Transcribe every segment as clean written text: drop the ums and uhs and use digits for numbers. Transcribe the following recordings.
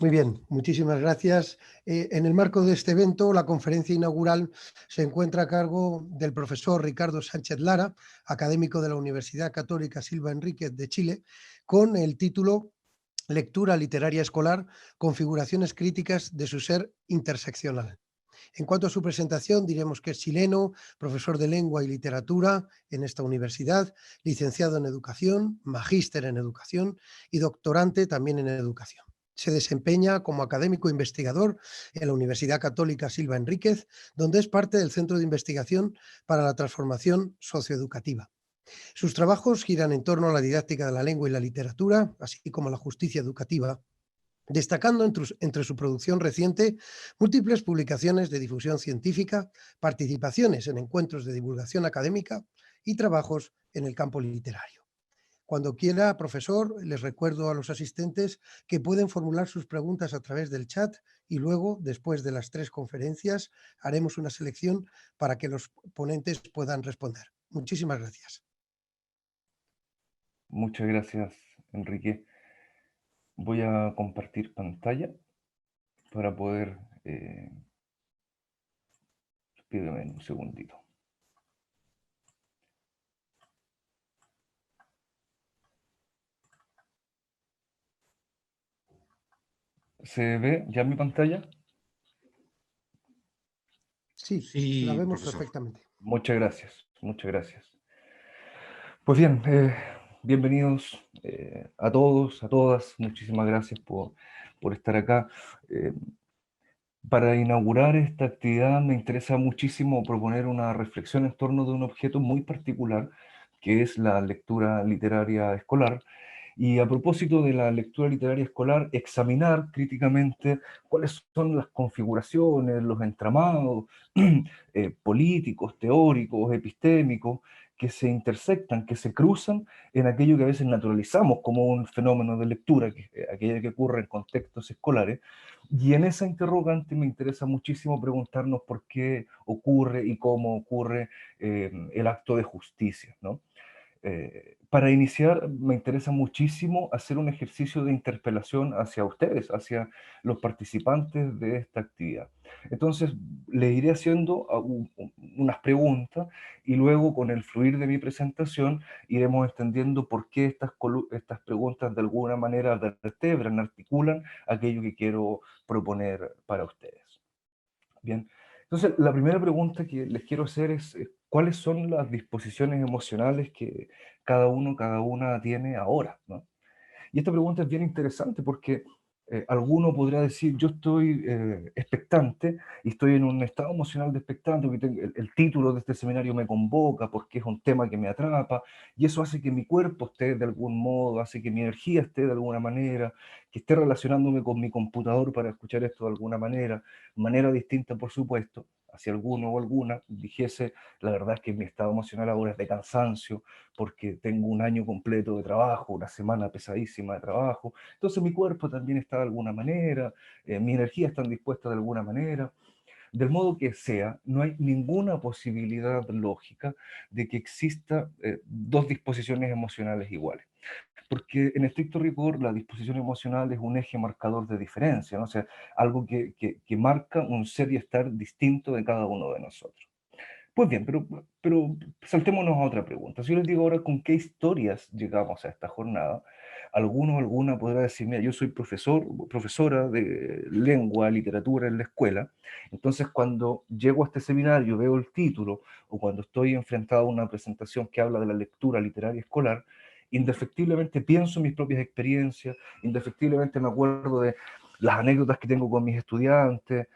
Muy bien, muchísimas gracias. En el marco de este evento, la conferencia inaugural se encuentra a cargo del profesor Ricardo Sánchez Lara, académico de la Universidad Católica Silva Enríquez de Chile, con el título Lectura literaria escolar, configuraciones críticas de su ser interseccional. En cuanto a su presentación, diremos que es chileno, profesor de lengua y literatura en esta universidad, licenciado en educación, magíster en educación y doctorante también en educación. Se desempeña como académico investigador en la Universidad Católica Silva Enríquez, donde es parte del Centro de Investigación para la Transformación Socioeducativa. Sus trabajos giran en torno a la didáctica de la lengua y la literatura, así como la justicia educativa, destacando entre su producción reciente múltiples publicaciones de difusión científica, participaciones en encuentros de divulgación académica y trabajos en el campo literario. Cuando quiera, profesor, les recuerdo a los asistentes que pueden formular sus preguntas a través del chat y luego, después de las 3 conferencias, haremos una selección para que los ponentes puedan responder. Muchísimas gracias. Muchas gracias, Enrique. Voy a compartir pantalla para poder... pídeme un segundito. ¿Se ve ya mi pantalla? Sí, la Sí, vemos profesor. perfectamente. Muchas gracias, muchas gracias. Pues bien, bienvenidos a todos, a todas. Muchísimas gracias por estar acá. Para inaugurar esta actividad me interesa muchísimo proponer una reflexión en torno de un objeto muy particular, que es la lectura literaria escolar. Y a propósito de la lectura literaria escolar, examinar críticamente cuáles son las configuraciones, los entramados políticos, teóricos, epistémicos, que se intersectan, que se cruzan en aquello que a veces naturalizamos como un fenómeno de lectura, aquello que ocurre en contextos escolares. Y en esa interrogante me interesa muchísimo preguntarnos por qué ocurre y cómo ocurre el acto de justicia, ¿no? Para iniciar, me interesa muchísimo hacer un ejercicio de interpelación hacia ustedes, hacia los participantes de esta actividad. Entonces, le iré haciendo unas preguntas y luego, con el fluir de mi presentación, iremos entendiendo por qué estas preguntas de alguna manera vertebran, articulan aquello que quiero proponer para ustedes. Bien, entonces la primera pregunta que les quiero hacer es, ¿cuáles son las disposiciones emocionales que cada uno, cada una tiene ahora, ¿no? Y esta pregunta es bien interesante porque alguno podrá decir, yo estoy expectante y estoy en un estado emocional de expectante, porque el título de este seminario me convoca porque es un tema que me atrapa, y eso hace que mi cuerpo esté de algún modo, hace que mi energía esté de alguna manera, que esté relacionándome con mi computador para escuchar esto de alguna manera distinta, por supuesto. Si alguno o alguna dijese, la verdad es que mi estado emocional ahora es de cansancio, porque tengo un año completo de trabajo, una semana pesadísima de trabajo, entonces mi cuerpo también está de alguna manera, mi energía está dispuesta de alguna manera, del modo que sea, no hay ninguna posibilidad lógica de que exista dos disposiciones emocionales iguales. Porque en estricto rigor la disposición emocional es un eje marcador de diferencia, ¿no? O sea, algo que marca un ser y estar distinto de cada uno de nosotros. Pues bien, pero saltémonos a otra pregunta. Si yo les digo ahora con qué historias llegamos a esta jornada, alguno o alguna podrá decir, mira, yo soy profesora de lengua, literatura en la escuela, entonces cuando llego a este seminario, veo el título, o cuando estoy enfrentado a una presentación que habla de la lectura literaria escolar, indefectiblemente pienso en mis propias experiencias, indefectiblemente me acuerdo de las anécdotas que tengo con mis estudiantes,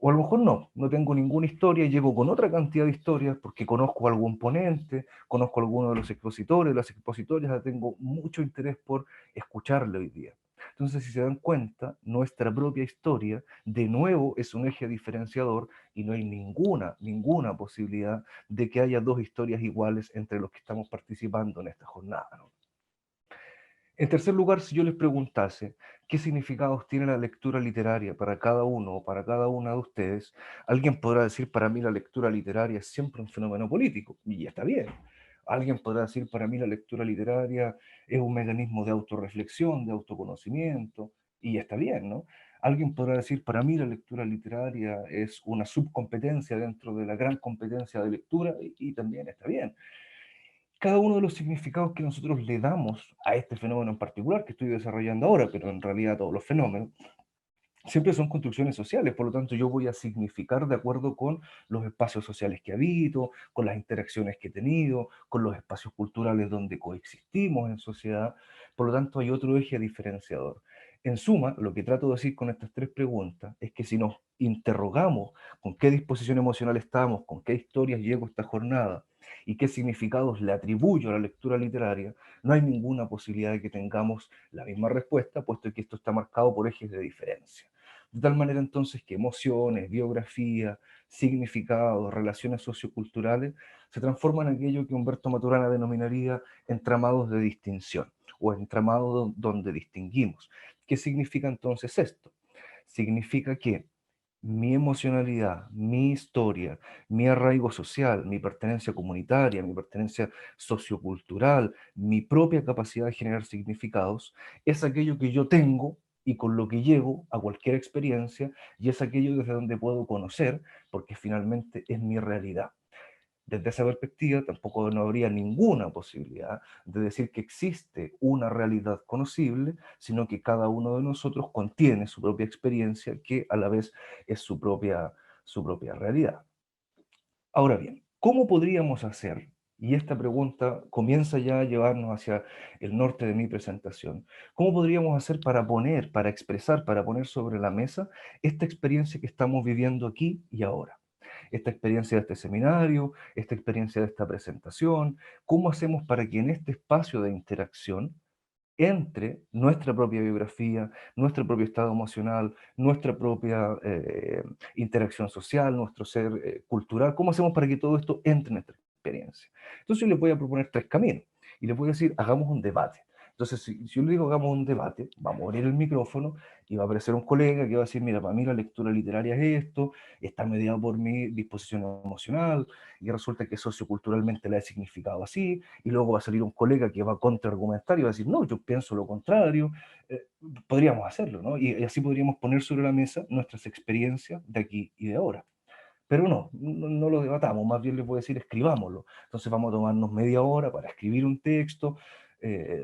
o a lo mejor no tengo ninguna historia y llego con otra cantidad de historias porque conozco a algún ponente, conozco a alguno de los expositores, las expositorias, tengo mucho interés por escucharle hoy día. Entonces, si se dan cuenta, nuestra propia historia, de nuevo, es un eje diferenciador y no hay ninguna posibilidad de que haya dos historias iguales entre los que estamos participando en esta jornada, ¿no? En tercer lugar, si yo les preguntase qué significados tiene la lectura literaria para cada uno o para cada una de ustedes, alguien podrá decir, para mí la lectura literaria es siempre un fenómeno político, y está bien. Alguien podrá decir, para mí la lectura literaria es un mecanismo de autorreflexión, de autoconocimiento, Y está bien, ¿no? Alguien podrá decir, para mí la lectura literaria es una subcompetencia dentro de la gran competencia de lectura, y también está bien. Cada uno de los significados que nosotros le damos a este fenómeno en particular que estoy desarrollando ahora, pero en realidad a todos los fenómenos, siempre son construcciones sociales, por lo tanto yo voy a significar de acuerdo con los espacios sociales que habito, con las interacciones que he tenido, con los espacios culturales donde coexistimos en sociedad, por lo tanto hay otro eje diferenciador. En suma, lo que trato de decir con estas tres preguntas es que si nos interrogamos con qué disposición emocional estamos, con qué historias llego esta jornada y qué significados le atribuyo a la lectura literaria, no hay ninguna posibilidad de que tengamos la misma respuesta, puesto que esto está marcado por ejes de diferencia. De tal manera entonces que emociones, biografía, significados, relaciones socioculturales se transforman en aquello que Humberto Maturana denominaría entramados de distinción o entramados donde distinguimos. ¿Qué significa entonces esto? Significa que mi emocionalidad, mi historia, mi arraigo social, mi pertenencia comunitaria, mi pertenencia sociocultural, mi propia capacidad de generar significados, es aquello que yo tengo y con lo que llego a cualquier experiencia, y es aquello desde donde puedo conocer, porque finalmente es mi realidad. Desde esa perspectiva, tampoco no habría ninguna posibilidad de decir que existe una realidad conocible, sino que cada uno de nosotros contiene su propia experiencia, que a la vez es su propia realidad. Ahora bien, ¿cómo podríamos hacer? Y esta pregunta comienza ya a llevarnos hacia el norte de mi presentación. ¿Cómo podríamos hacer para poner, para expresar, para poner sobre la mesa esta experiencia que estamos viviendo aquí y ahora? Esta experiencia de este seminario, esta experiencia de esta presentación, ¿cómo hacemos para que en este espacio de interacción entre nuestra propia biografía, nuestro propio estado emocional, nuestra propia interacción social, nuestro ser cultural, cómo hacemos para que todo esto entre en nuestra experiencia? Entonces yo les voy a proponer tres caminos y les voy a decir, hagamos un debate. Entonces, si yo le digo hagamos un debate, vamos a abrir el micrófono y va a aparecer un colega que va a decir, mira, para mí la lectura literaria es esto, está mediado por mi disposición emocional, y resulta que socioculturalmente la he significado así, y luego va a salir un colega que va a contraargumentar y va a decir, no, yo pienso lo contrario. Podríamos hacerlo, ¿no? Y así podríamos poner sobre la mesa nuestras experiencias de aquí y de ahora. Pero no lo debatamos, más bien les voy a decir, escribámoslo. Entonces vamos a tomarnos media hora para escribir un texto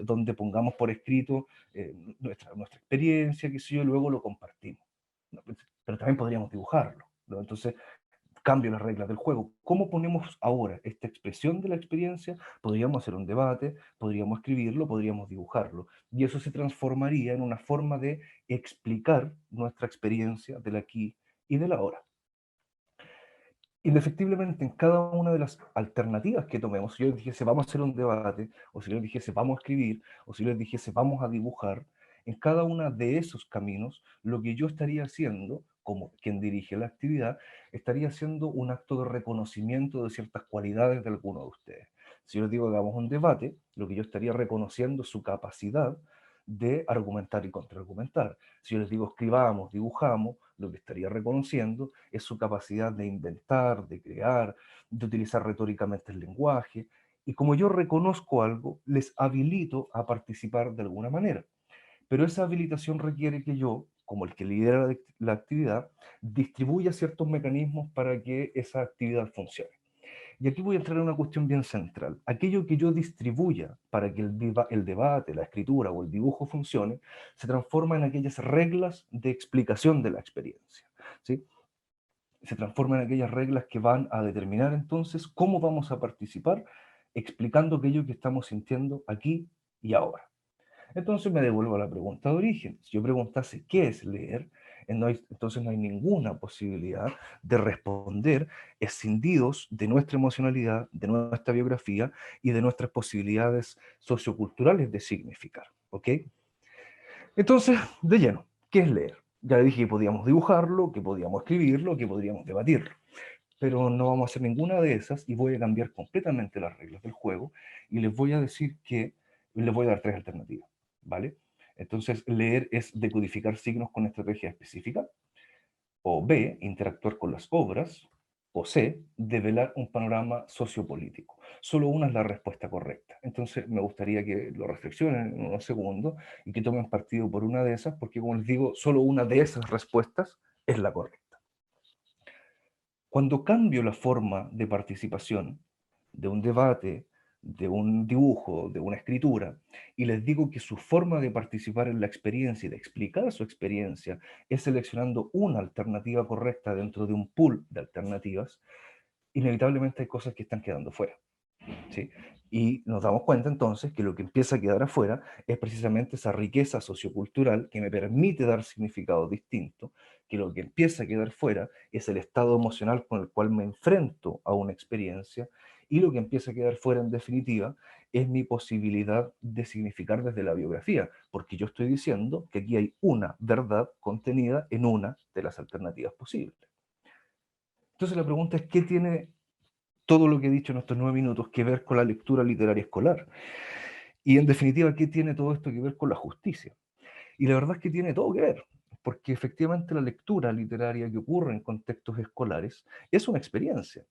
donde pongamos por escrito nuestra experiencia, qué sé yo, y luego lo compartimos. ¿No? Pero también podríamos dibujarlo, ¿no? Entonces, cambio las reglas del juego. ¿Cómo ponemos ahora esta expresión de la experiencia? Podríamos hacer un debate, podríamos escribirlo, podríamos dibujarlo. Y eso se transformaría en una forma de explicar nuestra experiencia del aquí y del ahora. Indefectiblemente, en cada una de las alternativas que tomemos, si yo les dijese vamos a hacer un debate, o si yo les dijese vamos a escribir, o si yo les dijese vamos a dibujar, en cada uno de esos caminos, lo que yo estaría haciendo, como quien dirige la actividad, estaría haciendo un acto de reconocimiento de ciertas cualidades de alguno de ustedes. Si yo les digo que hagamos un debate, lo que yo estaría reconociendo es su capacidad de argumentar y contraargumentar. Si yo les digo escribamos, dibujamos, lo que estaría reconociendo es su capacidad de inventar, de crear, de utilizar retóricamente el lenguaje. Y como yo reconozco algo, les habilito a participar de alguna manera. Pero esa habilitación requiere que yo, como el que lidera la actividad, distribuya ciertos mecanismos para que esa actividad funcione. Y aquí voy a entrar en una cuestión bien central. Aquello que yo distribuya para que el debate, la escritura o el dibujo funcione, se transforma en aquellas reglas de explicación de la experiencia, ¿sí? Se transforma en aquellas reglas que van a determinar entonces cómo vamos a participar explicando aquello que estamos sintiendo aquí y ahora. Entonces me devuelvo a la pregunta de origen. Si yo preguntase qué es leer, entonces no hay ninguna posibilidad de responder escindidos de nuestra emocionalidad, de nuestra biografía y de nuestras posibilidades socioculturales de significar. ¿Ok? Entonces, de lleno, ¿qué es leer? Ya le dije que podíamos dibujarlo, que podíamos escribirlo, que podríamos debatirlo. Pero no vamos a hacer ninguna de esas y voy a cambiar completamente las reglas del juego y les voy a decir que les voy a dar tres alternativas, ¿vale? Entonces, leer es decodificar signos con estrategia específica, o B, interactuar con las obras, posee develar un panorama sociopolítico. Solo una es la respuesta correcta. Entonces me gustaría que lo reflexionen en unos segundos y que tomen partido por una de esas, porque como les digo, solo una de esas respuestas es la correcta. Cuando cambio la forma de participación de un debate, de un dibujo, de una escritura, y les digo que su forma de participar en la experiencia y de explicar su experiencia es seleccionando una alternativa correcta dentro de un pool de alternativas, inevitablemente hay cosas que están quedando fuera. ¿Sí? Y nos damos cuenta entonces que lo que empieza a quedar afuera es precisamente esa riqueza sociocultural que me permite dar significados distintos, que lo que empieza a quedar fuera es el estado emocional con el cual me enfrento a una experiencia, y lo que empieza a quedar fuera en definitiva es mi posibilidad de significar desde la biografía, porque yo estoy diciendo que aquí hay una verdad contenida en una de las alternativas posibles. Entonces la pregunta es, ¿qué tiene todo lo que he dicho en estos 9 minutos que ver con la lectura literaria escolar? Y en definitiva, ¿qué tiene todo esto que ver con la justicia? Y la verdad es que tiene todo que ver, porque efectivamente la lectura literaria que ocurre en contextos escolares es una experiencia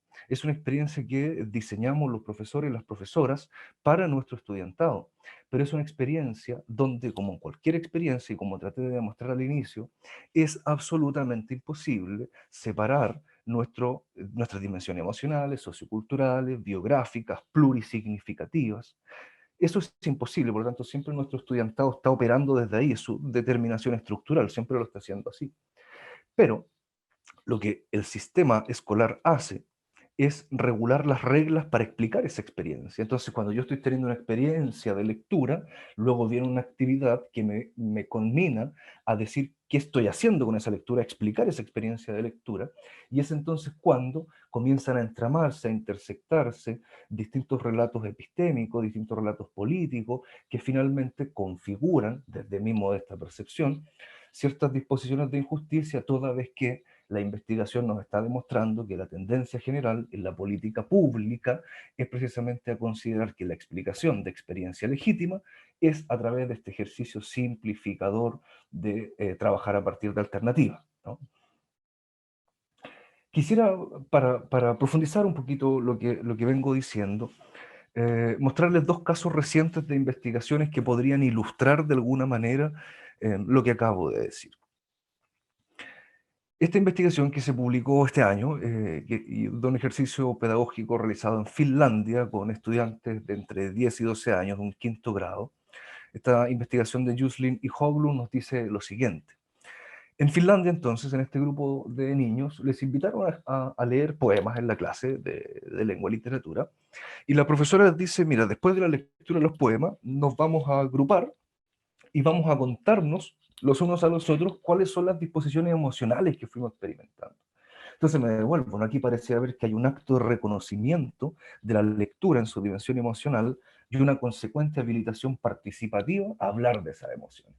que diseñamos los profesores y las profesoras para nuestro estudiantado, pero es una experiencia donde, como en cualquier experiencia, y como traté de demostrar al inicio, es absolutamente imposible separar nuestras dimensiones emocionales, socioculturales, biográficas, plurisignificativas. Eso es imposible, por lo tanto, siempre nuestro estudiantado está operando desde ahí, es su determinación estructural, siempre lo está haciendo así. Pero lo que el sistema escolar hace es regular las reglas para explicar esa experiencia. Entonces, cuando yo estoy teniendo una experiencia de lectura, luego viene una actividad que me conmina a decir qué estoy haciendo con esa lectura, a explicar esa experiencia de lectura, y es entonces cuando comienzan a entramarse, a intersectarse distintos relatos epistémicos, distintos relatos políticos, que finalmente configuran, desde mi modesta percepción, ciertas disposiciones de injusticia, toda vez que la investigación nos está demostrando que la tendencia general en la política pública es precisamente a considerar que la explicación de experiencia legítima es a través de este ejercicio simplificador de trabajar a partir de alternativas, ¿no? Quisiera, para profundizar un poquito lo que vengo diciendo, mostrarles dos casos recientes de investigaciones que podrían ilustrar de alguna manera lo que acabo de decir. Esta investigación que se publicó este año, y de un ejercicio pedagógico realizado en Finlandia con estudiantes de entre 10 y 12 años, de un quinto grado, esta investigación de Juslin y Hoglund nos dice lo siguiente. En Finlandia, entonces, en este grupo de niños, les invitaron a leer poemas en la clase de lengua y literatura, y la profesora les dice, mira, después de la lectura de los poemas, nos vamos a agrupar y vamos a contarnos los unos a los otros cuáles son las disposiciones emocionales que fuimos experimentando. Entonces me devuelvo, ¿no? Aquí parecía ver que hay un acto de reconocimiento de la lectura en su dimensión emocional y una consecuente habilitación participativa a hablar de esa emoción.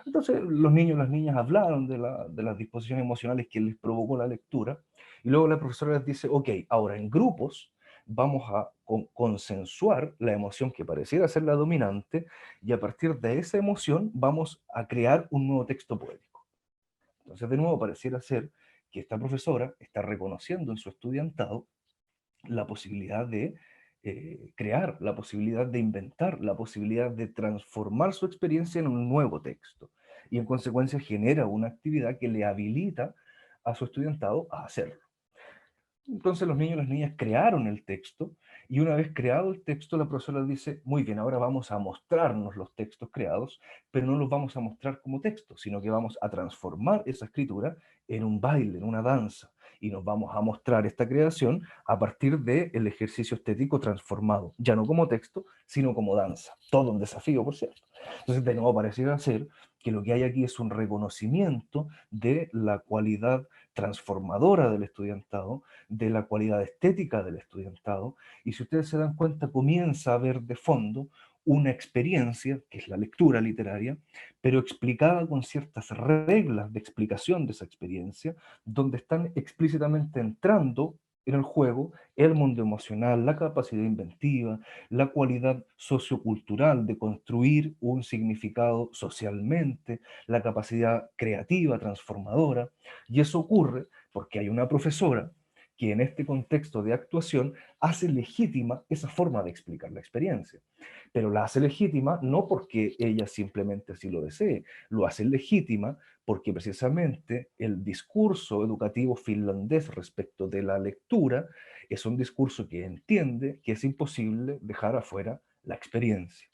Entonces los niños y las niñas hablaron de las disposiciones emocionales que les provocó la lectura, y luego la profesora les dice, ok, ahora en grupos vamos a consensuar la emoción que pareciera ser la dominante, y a partir de esa emoción vamos a crear un nuevo texto poético. Entonces de nuevo pareciera ser que esta profesora está reconociendo en su estudiantado la posibilidad de crear, la posibilidad de inventar, la posibilidad de transformar su experiencia en un nuevo texto. Y en consecuencia genera una actividad que le habilita a su estudiantado a hacerlo. Entonces los niños y las niñas crearon el texto, y una vez creado el texto, la profesora dice, muy bien, ahora vamos a mostrarnos los textos creados, pero no los vamos a mostrar como textos, sino que vamos a transformar esa escritura en un baile, en una danza, y nos vamos a mostrar esta creación a partir del ejercicio estético transformado, ya no como texto, sino como danza. Todo un desafío, por cierto. Entonces, de nuevo, pareciera ser que lo que hay aquí es un reconocimiento de la cualidad transformadora del estudiantado, de la cualidad estética del estudiantado, y si ustedes se dan cuenta, comienza a haber de fondo una experiencia, que es la lectura literaria, pero explicada con ciertas reglas de explicación de esa experiencia, donde están explícitamente entrando en el juego el mundo emocional, la capacidad inventiva, la cualidad sociocultural de construir un significado socialmente, la capacidad creativa, transformadora, y eso ocurre porque hay una profesora que en este contexto de actuación hace legítima esa forma de explicar la experiencia. Pero la hace legítima no porque ella simplemente así lo desee, lo hace legítima porque precisamente el discurso educativo finlandés respecto de la lectura es un discurso que entiende que es imposible dejar afuera la experiencia.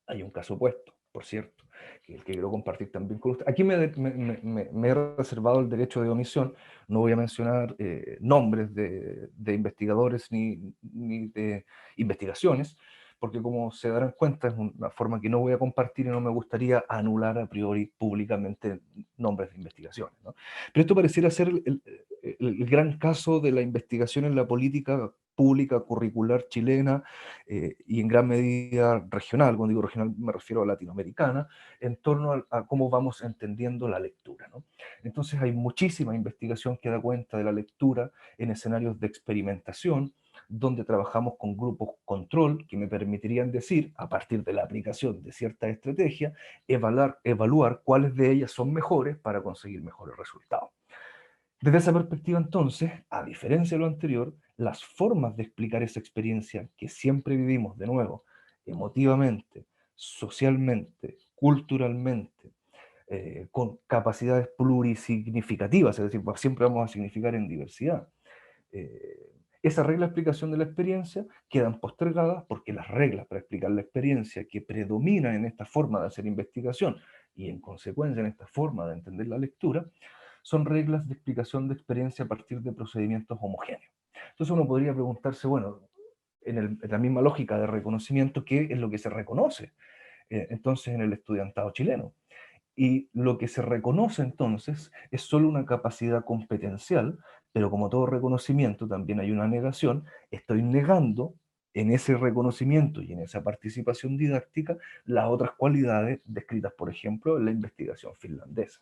Hay un caso opuesto, por cierto, que el que quiero compartir también con usted. Aquí me he reservado el derecho de omisión, no voy a mencionar nombres de investigadores ni de investigaciones, porque como se darán cuenta es una forma que no voy a compartir y no me gustaría anular a priori públicamente nombres de investigaciones, ¿no? Pero esto pareciera ser el gran caso de la investigación en la política pública curricular chilena y en gran medida regional, cuando digo regional me refiero a latinoamericana, en torno a cómo vamos entendiendo la lectura, ¿no? Entonces hay muchísima investigación que da cuenta de la lectura en escenarios de experimentación, donde trabajamos con grupos control que me permitirían decir, a partir de la aplicación de cierta estrategia, evaluar cuáles de ellas son mejores para conseguir mejores resultados. Desde esa perspectiva, entonces, a diferencia de lo anterior, las formas de explicar esa experiencia que siempre vivimos, de nuevo, emotivamente, socialmente, culturalmente, con capacidades plurisignificativas, es decir, siempre vamos a significar en diversidad. Esa regla de explicación de la experiencia quedan postergadas porque las reglas para explicar la experiencia que predominan en esta forma de hacer investigación y en consecuencia en esta forma de entender la lectura, son reglas de explicación de experiencia a partir de procedimientos homogéneos. Entonces uno podría preguntarse, bueno, en la misma lógica de reconocimiento, ¿qué es lo que se reconoce entonces en el estudiantado chileno? Y lo que se reconoce entonces es solo una capacidad competencial, pero como todo reconocimiento también hay una negación, estoy negando en ese reconocimiento y en esa participación didáctica las otras cualidades descritas, por ejemplo, en la investigación finlandesa.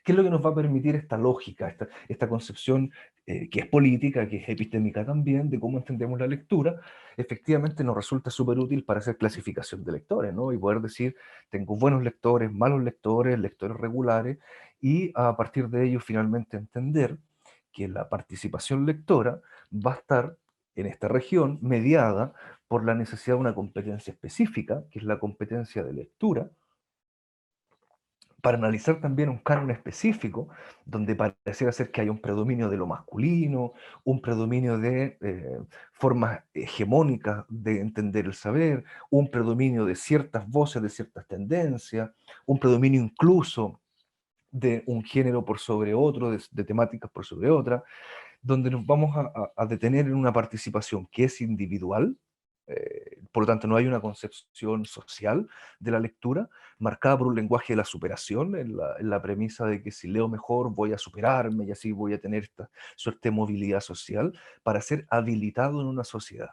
¿Qué es lo que nos va a permitir esta lógica, esta concepción que es política, que es epistémica también, de cómo entendemos la lectura? Efectivamente nos resulta súper útil para hacer clasificación de lectores, ¿no? Y poder decir, tengo buenos lectores, malos lectores, lectores regulares, y a partir de ello finalmente entender que la participación lectora va a estar en esta región mediada por la necesidad de una competencia específica, que es la competencia de lectura, para analizar también un canon específico, donde pareciera ser que hay un predominio de lo masculino, un predominio de formas hegemónicas de entender el saber, un predominio de ciertas voces, de ciertas tendencias, un predominio incluso de un género por sobre otro, de temáticas por sobre otra, donde nos vamos a detener en una participación que es individual, por lo tanto no hay una concepción social de la lectura, marcada por un lenguaje de la superación, en la premisa de que si leo mejor voy a superarme y así voy a tener esta suerte de movilidad social para ser habilitado en una sociedad.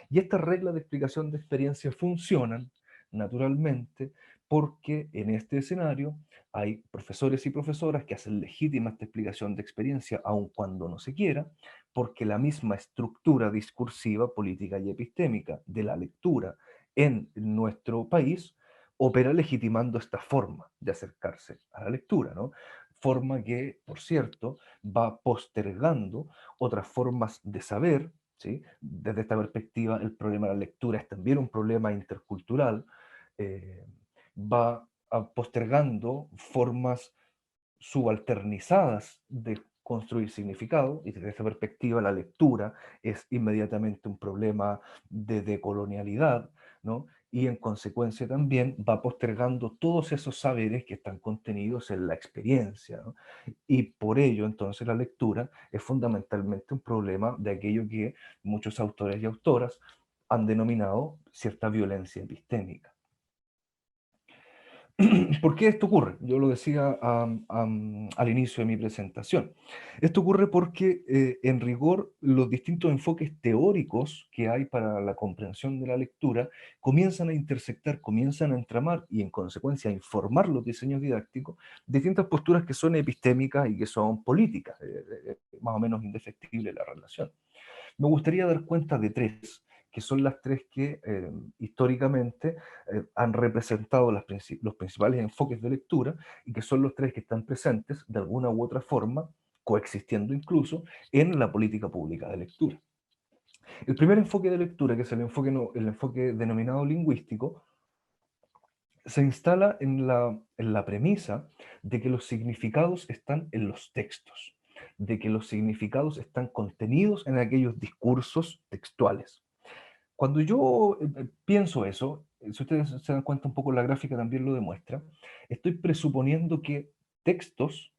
Y estas reglas de explicación de experiencia funcionan naturalmente porque en este escenario hay profesores y profesoras que hacen legítima esta explicación de experiencia aun cuando no se quiera, porque la misma estructura discursiva, política y epistémica de la lectura en nuestro país opera legitimando esta forma de acercarse a la lectura, ¿no? Forma que, por cierto, va postergando otras formas de saber. ¿Sí? Desde esta perspectiva, el problema de la lectura es también un problema intercultural, eh, va postergando formas subalternizadas de construir significado, y desde esta perspectiva la lectura es inmediatamente un problema de decolonialidad, ¿no? Y en consecuencia también va postergando todos esos saberes que están contenidos en la experiencia, ¿no? Y por ello entonces la lectura es fundamentalmente un problema de aquello que muchos autores y autoras han denominado cierta violencia epistémica. ¿Por qué esto ocurre? Yo lo decía al inicio de mi presentación. Esto ocurre porque, en rigor, los distintos enfoques teóricos que hay para la comprensión de la lectura comienzan a intersectar, comienzan a entramar y, en consecuencia, a informar los diseños didácticos distintas posturas que son epistémicas y que son políticas, más o menos indefectible la relación. Me gustaría dar cuenta de tres, que son las tres que históricamente han representado los principales enfoques de lectura y que son los tres que están presentes de alguna u otra forma coexistiendo incluso en la política pública de lectura. El primer enfoque de lectura, que es el enfoque denominado lingüístico, se instala en la premisa de que los significados están en los textos, de que los significados están contenidos en aquellos discursos textuales. Cuando yo pienso eso, si ustedes se dan cuenta un poco, la gráfica también lo demuestra, estoy presuponiendo que textos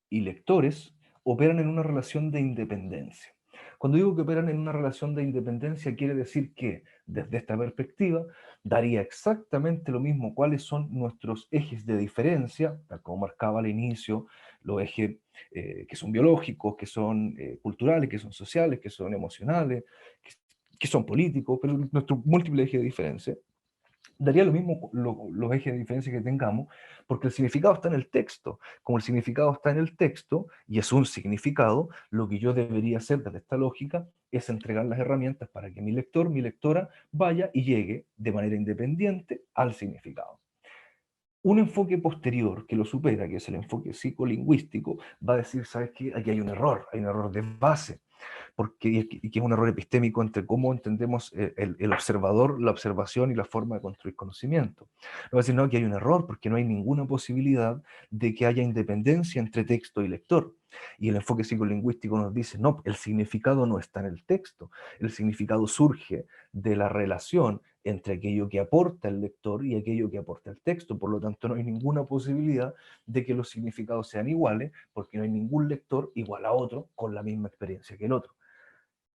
y lectores operan en una relación de independencia. Cuando digo que operan en una relación de independencia, quiere decir que, desde esta perspectiva, daría exactamente lo mismo cuáles son nuestros ejes de diferencia, tal como marcaba al inicio, los ejes que son biológicos, que son culturales, que son sociales, que son emocionales, que son políticos, pero nuestro múltiple eje de diferencia. Daría lo mismo los ejes de diferencia que tengamos, porque el significado está en el texto. Como el significado está en el texto, y es un significado, lo que yo debería hacer desde esta lógica es entregar las herramientas para que mi lector, mi lectora, vaya y llegue de manera independiente al significado. Un enfoque posterior que lo supera, que es el enfoque psicolingüístico, va a decir, ¿sabes qué? Aquí hay un error de base, y que es un error epistémico entre cómo entendemos el observador, la observación y la forma de construir conocimiento. No va a decir, no, que hay un error porque no hay ninguna posibilidad de que haya independencia entre texto y lector. Y el enfoque psicolingüístico nos dice, no, el significado no está en el texto, el significado surge de la relación entre aquello que aporta el lector y aquello que aporta el texto. Por lo tanto, no hay ninguna posibilidad de que los significados sean iguales, porque no hay ningún lector igual a otro con la misma experiencia que el otro.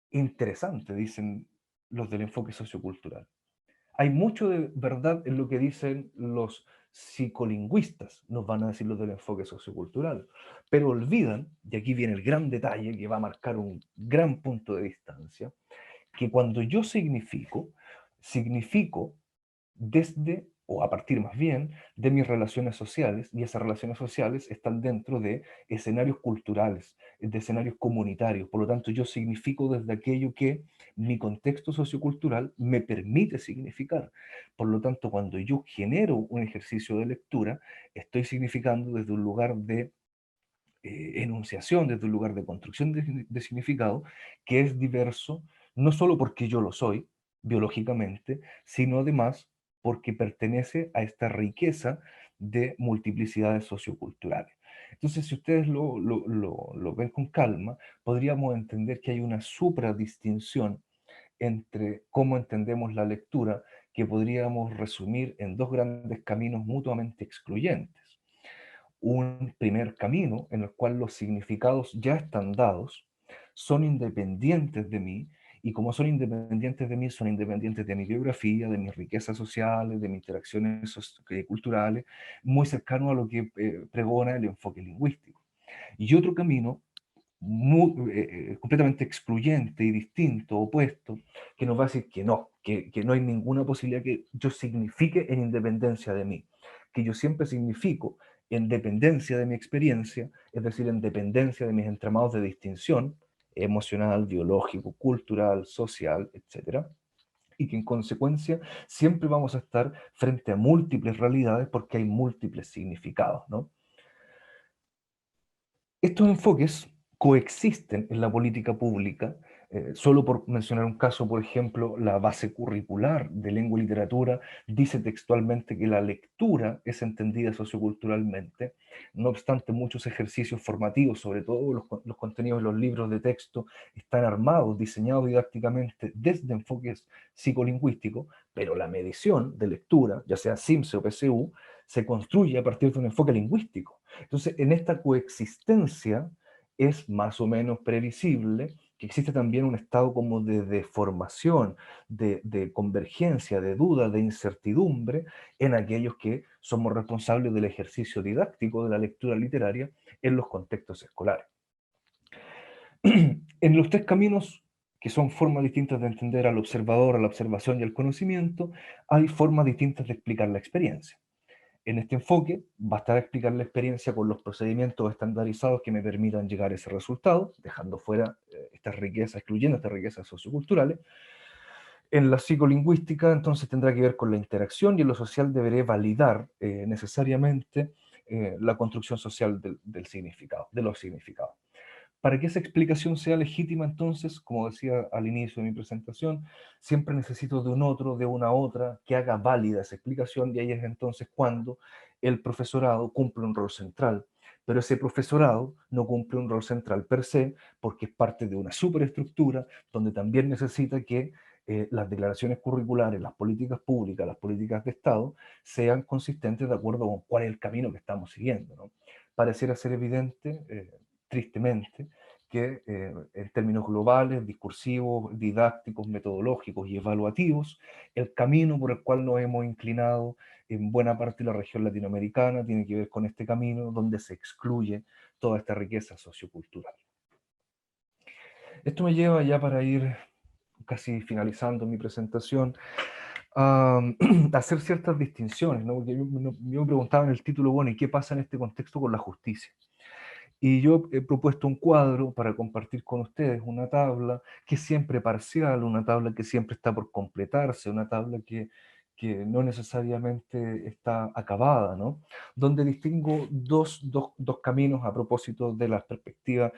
Interesante, dicen los del enfoque sociocultural. Hay mucho de verdad en lo que dicen los psicolingüistas, nos van a decir los del enfoque sociocultural, pero olvidan, y aquí viene el gran detalle que va a marcar un gran punto de distancia, que cuando yo significo desde, o a partir más bien, de mis relaciones sociales, y esas relaciones sociales están dentro de escenarios culturales, de escenarios comunitarios. Por lo tanto, yo significo desde aquello que mi contexto sociocultural me permite significar. Por lo tanto, cuando yo genero un ejercicio de lectura, estoy significando desde un lugar de enunciación, desde un lugar de construcción de significado, que es diverso, no solo porque yo lo soy, biológicamente, sino además porque pertenece a esta riqueza de multiplicidades socioculturales. Entonces, si ustedes lo ven con calma, podríamos entender que hay una supradistinción entre cómo entendemos la lectura que podríamos resumir en dos grandes caminos mutuamente excluyentes. Un primer camino en el cual los significados ya están dados, son independientes de mí, y como son independientes de mí, son independientes de mi biografía, de mis riquezas sociales, de mis interacciones culturales, muy cercano a lo que pregona el enfoque lingüístico. Y otro camino completamente excluyente y distinto, opuesto, que nos va a decir que no hay ninguna posibilidad que yo signifique en independencia de mí, que yo siempre significo en dependencia de mi experiencia, es decir, en dependencia de mis entramados de distinción emocional, biológico, cultural, social, etc. Y que en consecuencia siempre vamos a estar frente a múltiples realidades porque hay múltiples significados, ¿no? Estos enfoques coexisten en la política pública. Solo por mencionar un caso, por ejemplo, la base curricular de lengua y literatura dice textualmente que la lectura es entendida socioculturalmente. No obstante, muchos ejercicios formativos, sobre todo los contenidos de los libros de texto, están armados, diseñados didácticamente desde enfoques psicolingüísticos, pero la medición de lectura, ya sea CIMSE o PSU, se construye a partir de un enfoque lingüístico. Entonces, en esta coexistencia es más o menos previsible que existe también un estado como de deformación, de convergencia, de duda, de incertidumbre en aquellos que somos responsables del ejercicio didáctico de la lectura literaria en los contextos escolares. En los tres caminos, que son formas distintas de entender al observador, a la observación y al conocimiento, hay formas distintas de explicar la experiencia. En este enfoque, bastará explicar la experiencia con los procedimientos estandarizados que me permitan llegar a ese resultado, dejando fuera estas riquezas, excluyendo estas riquezas socioculturales. En la psicolingüística, entonces, tendrá que ver con la interacción, y en lo social deberé validar necesariamente la construcción social del significado, de los significados. Para que esa explicación sea legítima, entonces, como decía al inicio de mi presentación, siempre necesito de un otro, de una otra, que haga válida esa explicación, y ahí es entonces cuando el profesorado cumple un rol central. Pero ese profesorado no cumple un rol central per se, porque es parte de una superestructura donde también necesita que las declaraciones curriculares, las políticas públicas, las políticas de Estado, sean consistentes de acuerdo con cuál es el camino que estamos siguiendo, ¿no? Pareciera ser evidente, tristemente, que en términos globales, discursivos, didácticos, metodológicos y evaluativos, el camino por el cual nos hemos inclinado en buena parte de la región latinoamericana tiene que ver con este camino donde se excluye toda esta riqueza sociocultural. Esto me lleva ya para ir casi finalizando mi presentación a, a hacer ciertas distinciones, ¿no? Porque yo me preguntaba en el título, bueno, ¿y qué pasa en este contexto con la justicia? Y yo he propuesto un cuadro para compartir con ustedes, una tabla que es siempre parcial, una tabla que siempre está por completarse, una tabla que no necesariamente está acabada, ¿no? Donde distingo dos caminos a propósito de las perspectivas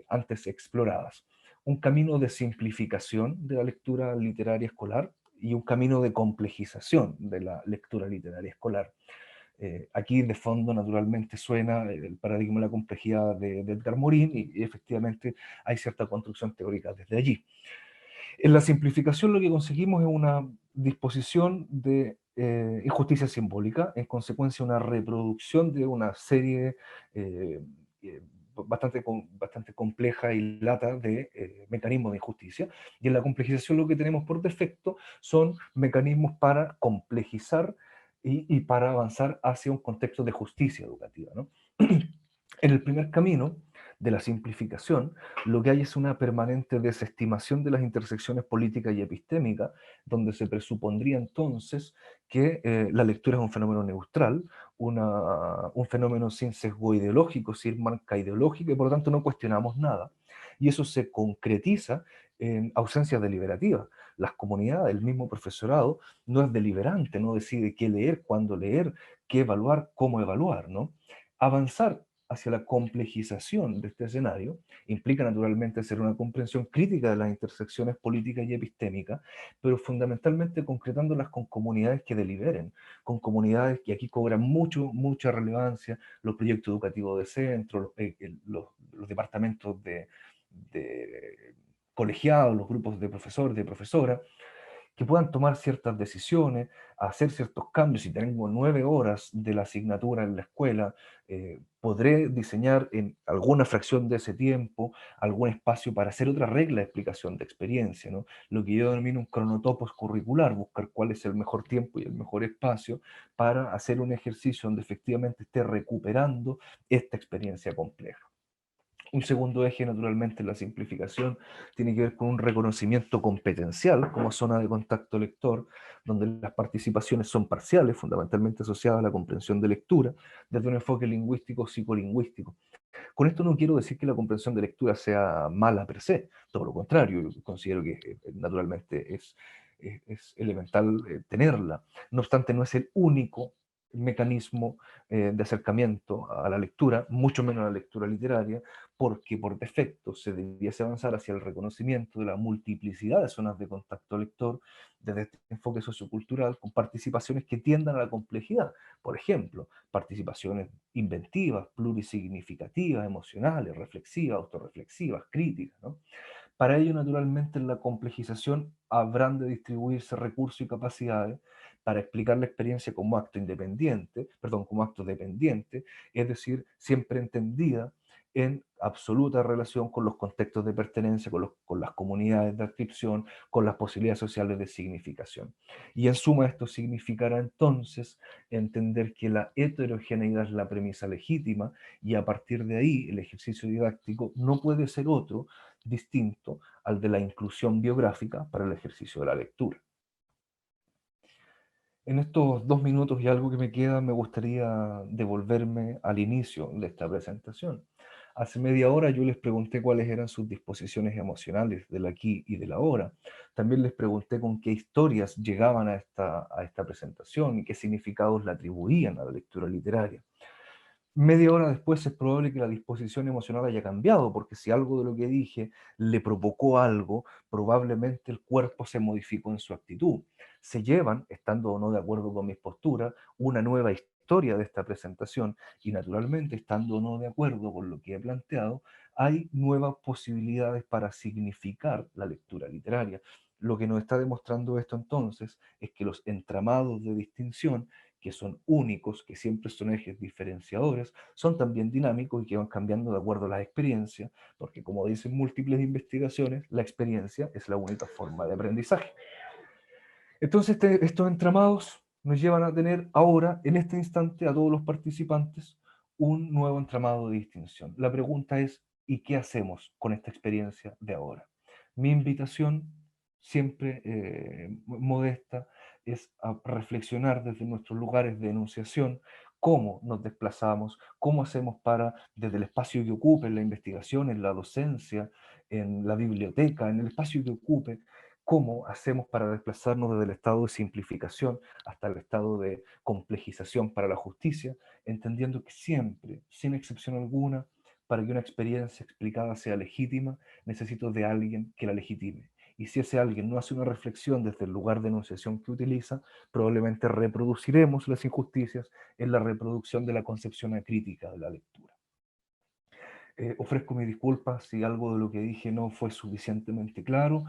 antes exploradas. Un camino de simplificación de la lectura literaria escolar y un camino de complejización de la lectura literaria escolar. Aquí de fondo naturalmente suena el paradigma de la complejidad de Edgar Morin y efectivamente hay cierta construcción teórica desde allí. En la simplificación lo que conseguimos es una disposición de injusticia simbólica, en consecuencia una reproducción de una serie eh, eh, bastante compleja y lata de mecanismos de injusticia. Y en la complejización lo que tenemos por defecto son mecanismos para complejizar y para avanzar hacia un contexto de justicia educativa, ¿no? En el primer camino de la simplificación, lo que hay es una permanente desestimación de las intersecciones políticas y epistémicas, donde se presupondría entonces que la lectura es un fenómeno neutral, un fenómeno sin sesgo ideológico, sin marca ideológica, y por lo tanto no cuestionamos nada. Y eso se concretiza en ausencias deliberativas. Las comunidades, el mismo profesorado, no es deliberante, no decide qué leer, cuándo leer, qué evaluar, cómo evaluar, ¿no? Avanzar hacia la complejización de este escenario implica naturalmente hacer una comprensión crítica de las intersecciones políticas y epistémicas, pero fundamentalmente concretándolas con comunidades que deliberen, con comunidades que aquí cobran mucha relevancia, los proyectos educativos de centro, los departamentos de colegiados, los grupos de profesores, de profesoras, que puedan tomar ciertas decisiones, hacer ciertos cambios. Si tengo 9 horas de la asignatura en la escuela, podré diseñar en alguna fracción de ese tiempo algún espacio para hacer otra regla de explicación de experiencia, ¿no? Lo que yo denomino un cronotopos curricular, buscar cuál es el mejor tiempo y el mejor espacio para hacer un ejercicio donde efectivamente esté recuperando esta experiencia compleja. Un segundo eje, naturalmente, en la simplificación tiene que ver con un reconocimiento competencial como zona de contacto lector, donde las participaciones son parciales, fundamentalmente asociadas a la comprensión de lectura, desde un enfoque lingüístico psicolingüístico. Con esto no quiero decir que la comprensión de lectura sea mala per se, todo lo contrario, yo considero que naturalmente es elemental tenerla. No obstante, no es el único mecanismo de acercamiento a la lectura, mucho menos a la lectura literaria, porque por defecto se debiese avanzar hacia el reconocimiento de la multiplicidad de zonas de contacto lector desde este enfoque sociocultural con participaciones que tiendan a la complejidad. Por ejemplo, participaciones inventivas, plurisignificativas, emocionales, reflexivas, autorreflexivas, críticas, ¿no? Para ello, naturalmente, en la complejización habrán de distribuirse recursos y capacidades para explicar la experiencia como acto independiente, perdón, como acto dependiente, es decir, siempre entendida en absoluta relación con los contextos de pertenencia, con las comunidades de adscripción, con las posibilidades sociales de significación. Y en suma esto significará entonces entender que la heterogeneidad es la premisa legítima y a partir de ahí el ejercicio didáctico no puede ser otro distinto al de la inclusión biográfica para el ejercicio de la lectura. En estos 2 minutos y algo que me queda, me gustaría devolverme al inicio de esta presentación. Hace media hora yo les pregunté cuáles eran sus disposiciones emocionales del aquí y del ahora. También les pregunté con qué historias llegaban a esta presentación y qué significados le atribuían a la lectura literaria. media hora después es probable que la disposición emocional haya cambiado, porque si algo de lo que dije le provocó algo, probablemente el cuerpo se modificó en su actitud. Se llevan, estando o no de acuerdo con mis posturas, una nueva historia de esta presentación y naturalmente, estando o no de acuerdo con lo que he planteado, hay nuevas posibilidades para significar la lectura literaria. Lo que nos está demostrando esto entonces es que los entramados de distinción, que son únicos, que siempre son ejes diferenciadores, son también dinámicos y que van cambiando de acuerdo a las experiencias, porque como dicen múltiples investigaciones, la experiencia es la única forma de aprendizaje. Entonces estos entramados nos llevan a tener ahora, en este instante, a todos los participantes, un nuevo entramado de distinción. La pregunta es, ¿y qué hacemos con esta experiencia de ahora? Mi invitación, siempre modesta, es a reflexionar desde nuestros lugares de enunciación cómo nos desplazamos, cómo hacemos para, desde el espacio que ocupe, en la investigación, en la docencia, en la biblioteca, en el espacio que ocupe, cómo hacemos para desplazarnos desde el estado de simplificación hasta el estado de complejización para la justicia, entendiendo que siempre, sin excepción alguna, para que una experiencia explicada sea legítima, necesito de alguien que la legitime. Y si ese alguien no hace una reflexión desde el lugar de enunciación que utiliza, probablemente reproduciremos las injusticias en la reproducción de la concepción acrítica de la lectura. Ofrezco mis disculpas si algo de lo que dije no fue suficientemente claro.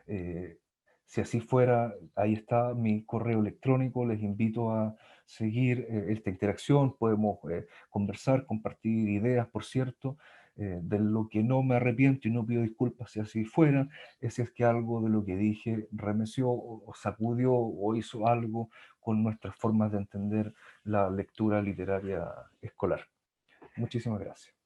Eh, si así fuera, ahí está mi correo electrónico. Les invito a seguir esta interacción. Podemos conversar, compartir ideas, por cierto. De lo que no me arrepiento y no pido disculpas si así fuera, es si es que algo de lo que dije remeció o sacudió o hizo algo con nuestras formas de entender la lectura literaria escolar. Muchísimas gracias.